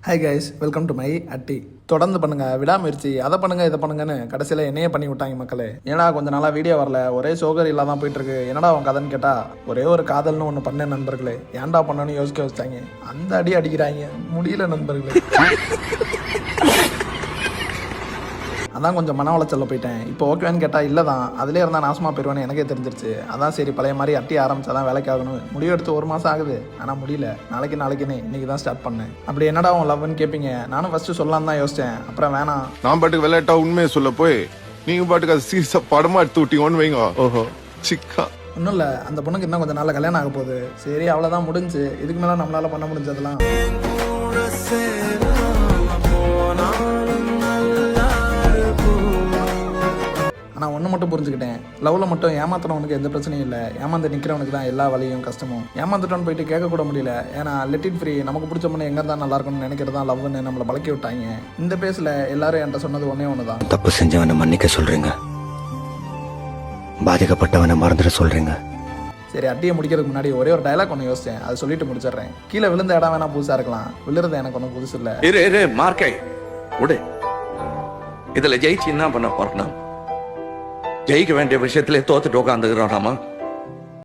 Hi guys, welcome to my அட்டி. தொடர்ந்து பண்ணுங்க, விடாமுயற்சி, அதை பண்ணுங்க இதை பண்ணுங்கன்னு கடைசியில் என்னையே பண்ணி விட்டாங்க மக்களே. ஏன்னா கொஞ்ச நாளாக வீடியோ வரல, ஒரே சோகர் இல்லாதான் போயிட்டு இருக்கு. என்னடா அவன் கதைன்னு கேட்டா, ஒரே ஒரு காதல்னு ஒன்று பண்ணேன் நண்பர்களே. ஏன்டா பண்ணணும்னு யோசிக்க வச்சாங்க. அந்த அடி அடிக்கிறாங்க, முடியல நண்பர்களே. அதான் கொஞ்சம் மன உளைச்சல்ல போயிட்டேன். இப்போ ஓகேன்னு கேட்டால் இல்லை தான், அதிலே இருந்தால் நாசமாக போயிடுவேன்னு எனக்கே தெரிஞ்சிருச்சு. அதான் சரி பழைய மாதிரி அட்டி ஆரம்பிச்சாதான் வேலைக்கு ஆகணும். முடிவு எடுத்து 1 மாதம் ஆகுது, ஆனால் முடியல. நாளைக்குன்னு இன்னைக்கு தான் ஸ்டார்ட் பண்ணேன். அப்படி என்னடா உன் லவ்னு கேட்பீங்க. நானும் ஃபர்ஸ்ட் சொல்லலாம் தான் யோசிச்சேன், அப்புறம் வேணாம். நான் பாட்டுக்கு விளையாட்டா உண்மையை சொல்ல போய் நீங்க பாட்டுக்கு அது சீரியஸா படமா எடுத்து விட்டீங்கன்னு வைங்க. ஓஹோ சிக்கா ஒன்றும் இல்லை, அந்த பொண்ணுக்கு இன்னும் கொஞ்சம் நாளில் கல்யாணம் ஆக போகுது. சரி அவ்வளோதான், முடிஞ்சு. இதுக்கு மேலே நம்மளால பண்ண முடிஞ்சதெல்லாம். ஆனால் ஒன்று மட்டும் புரிஞ்சுக்கிட்டேன், லவ்வில் மட்டும் ஏமாத்துறவனுக்கு எந்த பிரச்சனையும் இல்லை. ஏமாந்து நிற்கிறவனுக்கு தான் எல்லா வலியும் கஷ்டமும். ஏமாந்துட்டோன்னு போயிட்டு கேட்கக்கூட முடியல. ஏன்னா லெட் இட் ஃப்ரீ. நமக்கு பிடிச்ச பொண்ணு எங்கே இருந்தால் நல்லா இருக்கும்னு நினைக்கிறது தான் லவ்னு நம்மளை பழக்கி விட்டாங்க. இந்த பேஸில் எல்லாரும் என்கிட்ட சொன்னது ஒன்று தான், தப்பு செஞ்சவனை மன்னிக்க சொல்றீங்க, பாதிக்கப்பட்டவனை மறந்துட சொல்றீங்க. சரி அட்டியை முடிக்கிறதுக்கு முன்னாடி ஒரே ஒரு டயலாக் ஒன்று யோசிச்சேன், அதை சொல்லிட்டு முடிச்சிடுறேன். கீழே விழுந்த இடம் வேணா புதுசாக இருக்கலாம், விழுறது எனக்கு ஒன்றும் புதுசு இல்லை. இரு மார்க்கை விடு. இதுல ஜெயிச்சு என்ன பண்ண போறோம்? ஜெயிக்க வேண்டிய விஷயத்திலே தோத்துட்டு உட்காந்துக்கிறோம்.